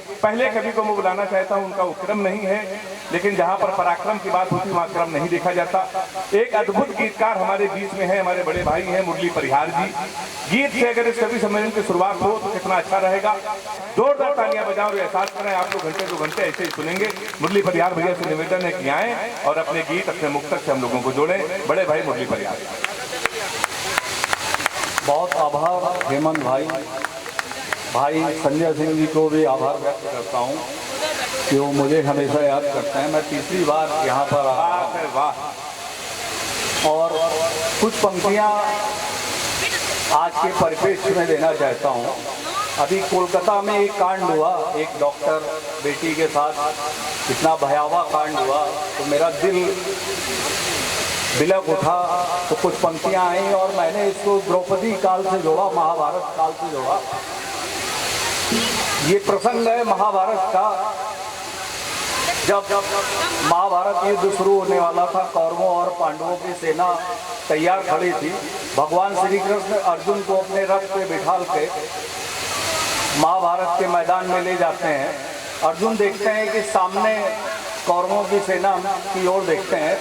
पहले कवि को मैं बुलाना चाहता हूं, उनका वो क्रम नहीं है, लेकिन जहां पर पराक्रम की बात होती वहां क्रम नहीं देखा जाता। एक अद्भुत गीतकार हमारे बीच में है, हमारे बड़े भाई हैं मुरली परिहार जी। गीत से अगर इस कवि सम्मेलन की शुरुआत हो तो कितना अच्छा रहेगा। जोरदार तालियां बजाओ और एहसास करें आप लोग घंटे 2 घंटे ऐसे ही सुनेंगे। मुरली परिहार भैया से निवेदन है कि आए और अपने गीत अपने मुक्तक से हम लोगों को जोड़ें। बड़े भाई मुरली परिहार। बहुत आभार हेमंत भाई संजय सिंह जी को भी आभार व्यक्त करता हूँ कि वो मुझे हमेशा याद करते हैं। मैं तीसरी बार यहाँ पर आया। वाह। और कुछ पंक्तियाँ आज के परिप्रेक्ष्य में देना चाहता हूँ। अभी कोलकाता में एक कांड हुआ, एक डॉक्टर बेटी के साथ इतना भयावह कांड हुआ तो मेरा दिल बिलक उठा। तो कुछ पंक्तियाँ आई और मैंने इसको द्रौपदी काल से जोड़ा, महाभारत काल से जोड़ा। ये प्रसंग है महाभारत का, जब महाभारत युद्ध शुरू होने वाला था। कौरवों और पांडवों की सेना तैयार खड़ी थी। भगवान श्री कृष्ण अर्जुन को अपने रथ पे बिठाल के महाभारत के मैदान में ले जाते हैं। अर्जुन देखते हैं कि सामने कौरवों की सेना की ओर देखते हैं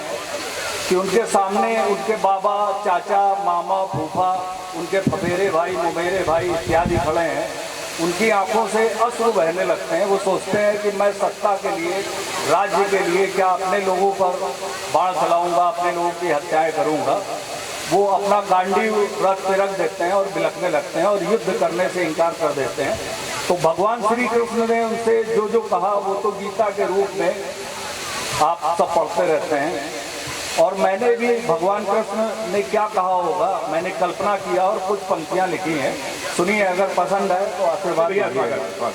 कि उनके सामने उनके बाबा, चाचा, मामा, फूफा, उनके फफेरे भाई, मुमेरे भाई इत्यादि खड़े हैं। उनकी आंखों से अश्रु बहने लगते हैं। वो सोचते हैं कि मैं सत्ता के लिए, राज्य के लिए क्या अपने लोगों पर बाण चलाऊंगा, अपने लोगों की हत्याएं करूंगा। वो अपना गांडीव रथ पे रख देते हैं और बिलखने लगते हैं और युद्ध करने से इनकार कर देते हैं। तो भगवान श्री कृष्ण ने उनसे जो जो कहा वो तो गीता के रूप में आप सब पढ़ते रहते हैं। और मैंने भी भगवान कृष्ण ने क्या कहा होगा मैंने कल्पना किया और कुछ पंक्तियां लिखी हैं। सुनिए, अगर पसंद है तो आशीर्वाद दीजिएगा।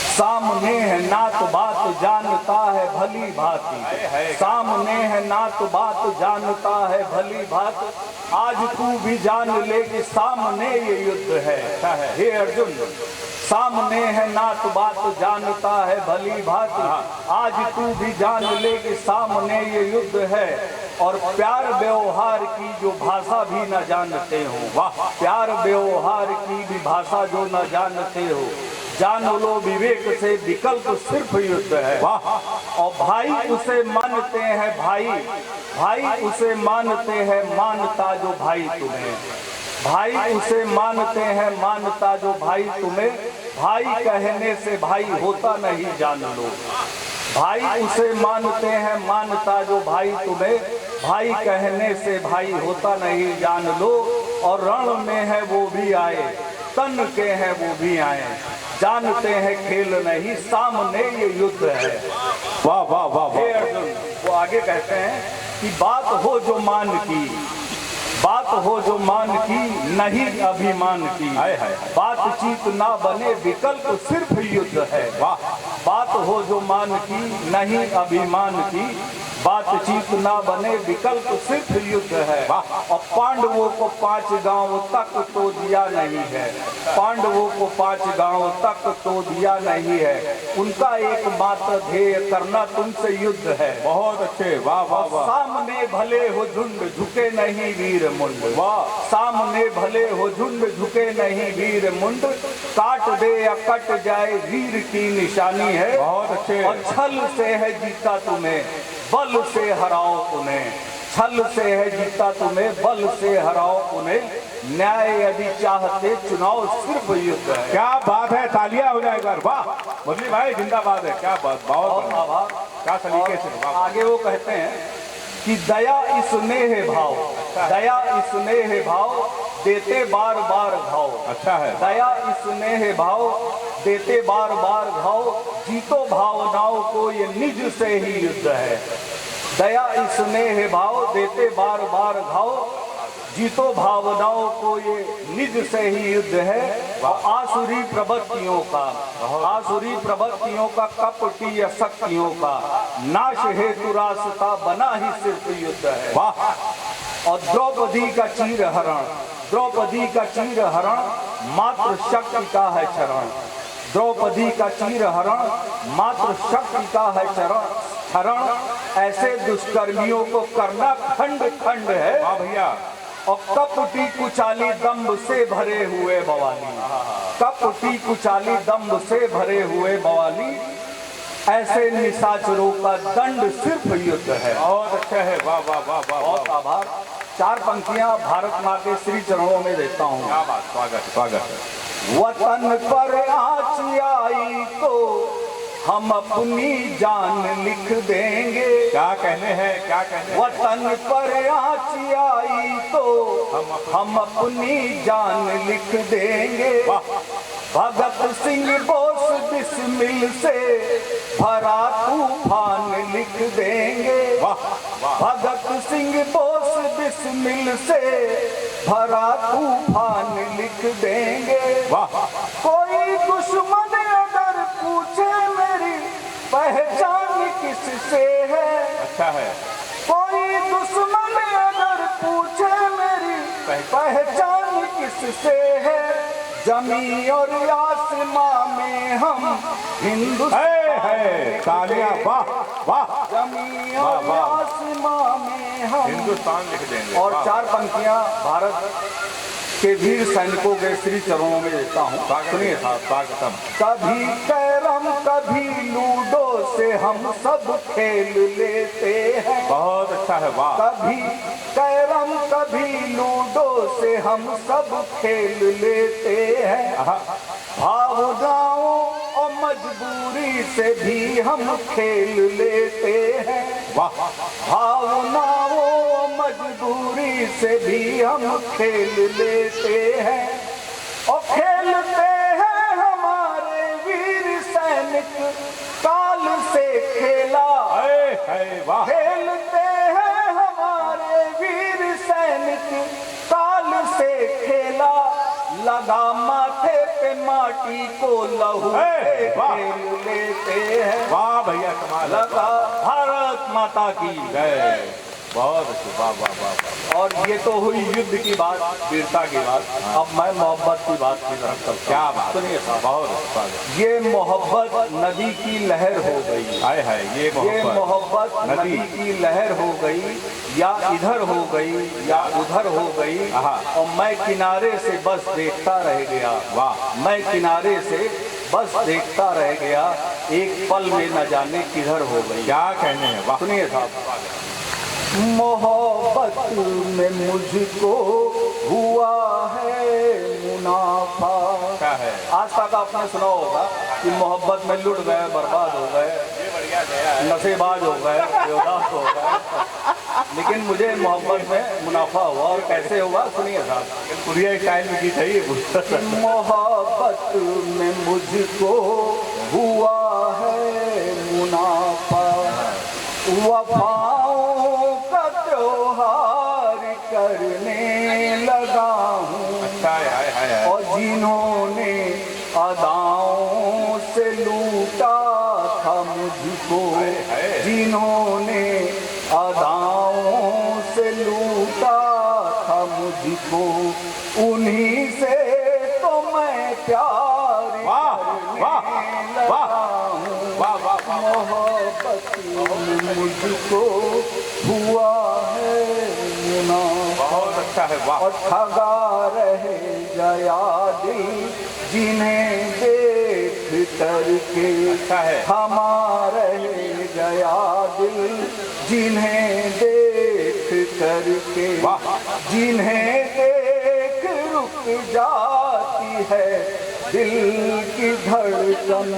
सामने है नात बात जानता है भली भांति, सामने है नात बात जानता है भली भांति। आज तू भी जान ले कि सामने ये युद्ध है। हे अर्जुन, सामने है नात बात जानता है भली भांति। आज तू भी जान ले कि सामने ये युद्ध है। और प्यार व्यवहार की जो भाषा भी न जानते हो, वाह, प्यार व्यवहार की भी भाषा जो न जानते हो, जान लो विवेक से विकल्प सिर्फ युद्ध है। वाह। और भाई उसे मानते हैं भाई उसे मानते हैं मानता जो भाई तुम्हें, भाई उसे मानते हैं मानता जो भाई तुम्हें। भाई कहने से भाई होता नहीं जान लो, भाई उसे मानते हैं मानता जो भाई तुम्हें। भाई कहने से भाई होता नहीं जान लो। और रण में है वो भी आए, तन के हैं वो भी आए, जानते हैं खेल नहीं सामने ये युद्ध है। वाह वाह वाह वाह। अर्जुन वो आगे कहते हैं कि बात हो जो मान की, बात हो जो मान की, नहीं अभिमान की। बातचीत ना बने विकल्प सिर्फ युद्ध है। वाह। बात हो जो मान की, नहीं अभिमान की, बातचीत ना बने विकल्प सिर्फ युद्ध है। और पांडवों को 5 गांव तक तो दिया नहीं है, पांडवों को 5 गांव तक तो दिया नहीं है। उनका एकमात्र ध्येय करना तुमसे युद्ध है। बहुत अच्छे, वाह वाह वाह। सामने भले हो झुंड झुके नहीं वीर मुंड, वाह। सामने भले हो झुंड झुके नहीं वीर मुंड, काट दे या कट जाए वीर की निशानी है। बहुत अच्छे। और छल से है जीता तुम्हें, बल से हराओ उन्हें, छल से है जीता तुम्हें, बल से हराओ उन्हें। न्याय यदि चाहते चुनाव सिर्फ युद्ध है। क्या बात है, तालियां हो जाए एक। वाह मुरली भाई जिंदाबाद है, क्या बात, बहुत आभार। क्या सलीके से। आगे वो कहते हैं कि दया स्नेह भाव, दया स्नेह भाव देते बार बार घाव। अच्छा है। दया स्नेह भाव देते बार बार घाव, जीतो भावनाओं को ये निज से ही युद्ध है। दया स्नेह भाव देते बार बार घाव, जीतो भावनाओं को ये निज से ही युद्ध है। आसुरी प्रवृत्तियों का, आसुरी प्रवृत्तियों का, कपटी या शक्तियों का नाश हेतु रास्ता बना ही सिर्फ युद्ध है। वाह। और द्रौपदी का चीर हरण, द्रौपदी का चीर हरण मात्र शक्ति का है चरण। द्रौपदी का चीर हरण मात्र शक्ति का है चरण। ऐसे दुष्कर्मियों को करना खंड खंड है। वाह भैया। और कपटी कुचाली दम्भ से भरे हुए बवाली, कपटी कुचाली दम्भ से भरे हुए बवाली, ऐसे निशाचरों का दंड सिर्फ युद्ध है। बहुत अच्छा है, वाह वाह वाह वाह, बहुत आभार। 4 पंक्तियां भारत माँ के श्री चरणों में देता हूँ। क्या बात, स्वागत स्वागत। वतन पर आँच आई तो हम अपनी जान लिख देंगे। क्या कहने हैं, क्या कहने हैं? वतन पर आँच आई तो हम अपनी जान लिख देंगे। भगत सिंह बोस बिस्मिल से भरा तूफान लिख देंगे। भगत सिंह बोस बिस्मिल से भरा तूफान लिख देंगे। कोई दुश्मन अगर पूछे मेरी पहचान किससे है, अच्छा है। कोई दुश्मन अगर पूछे मेरी पहचान किससे है, जमी और आसमां में हम हिंदुस्तान है तालियां, वाह वाह। जमी और आसमां में हम हिंदुस्तान लिख देंगे। और 4 पंक्तियां भारत के वीर सैनिकों के श्री चरणों में देता हूँ। सुनिए साहब, स्वागतम। कभी कैरम कभी लूडो से हम सब खेल लेते हैं। बहुत अच्छा है, वाह। कभी कैरम कभी लूडो से हम सब खेल लेते हैं। भावनाओं और मजबूरी से भी हम खेल लेते हैं। वाह। भावनाओं मजबूरी से भी हम खेल लेते हैं। और खेलते हैं हमारे वीर सैनिक काल से खेला। वाह। खेलते हैं हमारे वीर सैनिक काल से खेला। लगा माथे पे माटी को लहू से खेल लेते हैं। वाह भैया, कमाल। लगा भारत माता की जय। बहुत अच्छी, वाह वाह वाह। और ये तो हुई युद्ध की बात, वीरता की बात। अब मैं मोहब्बत की बात की तरफ चलता हूं। क्या बात। सुनिए साहब, बहुत अच्छा। ये मोहब्बत नदी की लहर हो गई। आए है ये मोहब्बत नदी की लहर हो गई, या इधर हो गई या उधर हो गई। और मैं किनारे से बस देखता रह गया। वाह। मैं किनारे से बस देखता रह गया, एक पल में न जाने किधर हो गई। क्या कहने हैं, वाह। सुनिए साहब, मोहब्बत में मुझको हुआ है मुनाफा। क्या है? आज तक आपने सुना होगा कि मोहब्बत में लुट गए, बर्बाद हो गए, नशेबाज हो गए, बेवदास हो गए। लेकिन मुझे मोहब्बत में मुनाफा हुआ। और कैसे हुआ, सुनिए साहब। पुरिया स्टाइल में गीत है ये। मोहब्बत में मुझको हुआ है मुनाफा, वफाओं का त्योहार करने लगा हूँ। अच्छा है। और जिन्होंने अदाओं से लूटा था मुझको, जिन्होंने अदाओं से लूटा था मुझको, उन्हीं से तो मैं प्यार करने लगा हूँ। मोहब्बत में मुझको हुआ है मुनाफा। बहुत अच्छा है, वाह। और ठगा रहे गया दिल जिन्हें देख करके। अच्छा है। थमा रहे गया दिल जिन्हें देख करके। वाह। जिन्हें देख रुक जाती है दिल की धड़कन।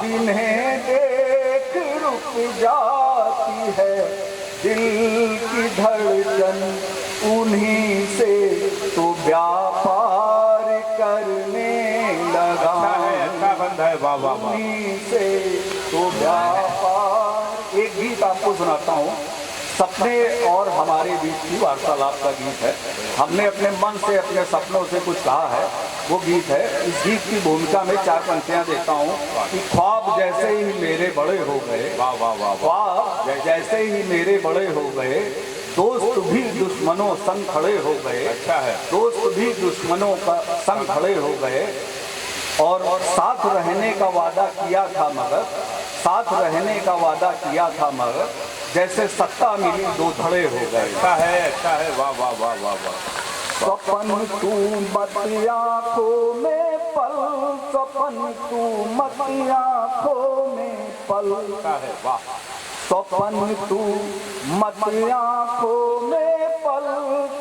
जिन्हें देख रुक जाती है दिल की धड़कन, उन्हीं से तो व्यापार करने लगा। अच्छा बंद है, वाह वाह वाह। उन्हीं से तो व्यापार। एक गीत आपको सुनाता हूँ, सपने और हमारे बीच की वार्तालाप का गीत है। हमने अपने मन से, अपने सपनों से कुछ कहा है, वो गीत है। इस गीत की भूमिका में 4 पंक्तियां देता हूँ कि ख्वाब जैसे ही मेरे बड़े हो गए। वाह वाह वाह। ख्वाब जैसे ही मेरे बड़े हो गए, दोस्त भी दुश्मनों संग खड़े हो गए। अच्छा है। दोस्त भी दुश्मनों का संग खड़े हो गए। और साथ रहने का वादा किया था मगर, साथ रहने का वादा किया था मगर, जैसे सत्ता मिली दो धड़े हो गए। अच्छा है, वाह वाह वाह वाह वाह। सपन तू मत आँखों में पल, सपन तू मत आँखों में पल, अच्छा है, वाह। सपन तू मत आँखों में पल,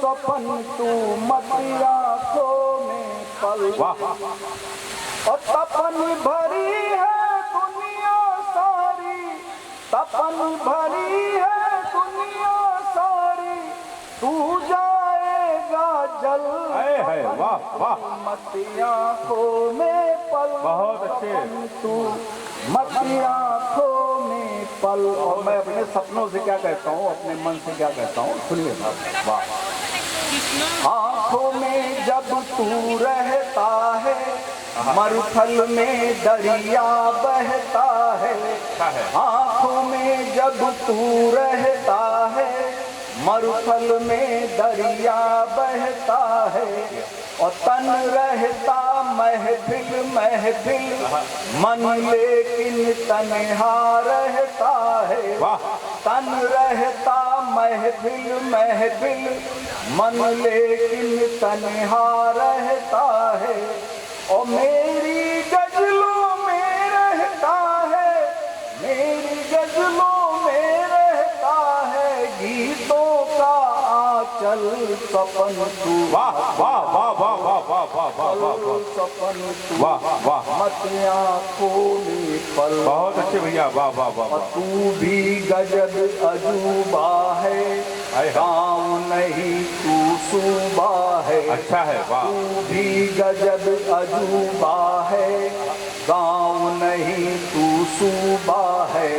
सपन तू मत आँखों में पल, वाह। और तपन भरी है दुनिया सारी, तपन भरी है दुनिया सारी, तू जाएगा जल है, वाह वाह। मत आँखों में पल, बहुत अच्छे। सपन तू मत आँखों में पल। और मैं अपने सपनों से क्या कहता हूँ, अपने मन से क्या कहता हूँ, सुनिए साहब। वाह। आँखों में जब तू रहता है, मरुथल में दरिया बहता है, आँखों में जब तू रहता है, मरुथल में दरिया बहता है, और तन रहता महफिल महफिल, मन लेकिन तन्हा रहता है, तन रहता महफिल महफिल, मन लेकिन तन्हा रहता है, और मेरी गजलों में रहता है, मेरी गजलों में रहता है, गीतों का आंचल सपन तू। वाह वाह वाह वाह वाह वाह वाह वाह वाह, सपन तू वाह वाह। मत आँखों में पल। बहुत अच्छे भैया, वाह वाह वाह और वाह। तू भी गजब अजूबा है, गाँव नहीं तू सूबा है। अच्छा है, वाह। तू भी गजब अजूबा है, गाँव नहीं तू सूबा है,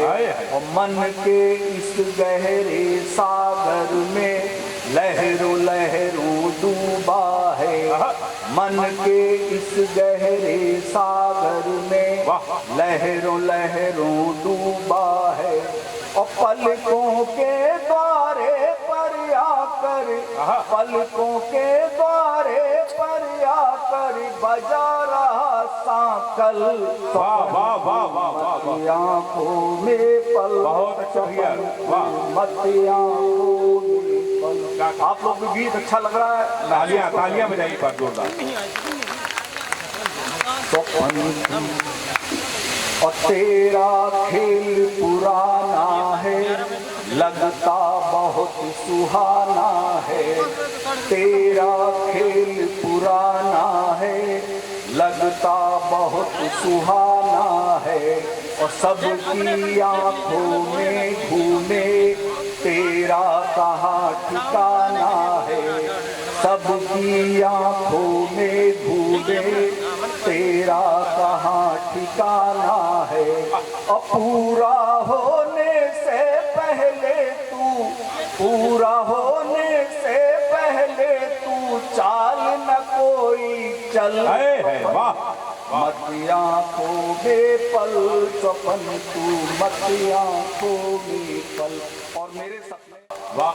और मन के इस गहरे सागर में लहरों लहरों डूबा है, मन के इस गहरे सागर में लहरों लहरों डूबा है, और पलकों के द्वारे पर आकर, पलकों के द्वारे पर आकर बजा रहा सांकल। वाह वाह वाह वाह वाह वाह। आँखों में पल, बहुत अच्छा भैया, वाह। मत आँखों में पल। आप लोग को गीत अच्छा लग रहा है? तालियां तालियां बजाइए पर जोरदार। और तेरा खेल पुराना है, लगता बहुत सुहाना है, तेरा खेल पुराना है, लगता बहुत सुहाना है, और सबकी आंखों में घूमे तेरा कहाँ ठिकाना है, सबकी आंखों में घूमे तेरा कहाँ ठिकाना है, और पूरा होने से पहले तू, पूरा होने से पहले तू चाल न कोई चल। वाह। मत आँखों में पल, सपन तू मत आँखों में पल। और मेरे सपने वाह।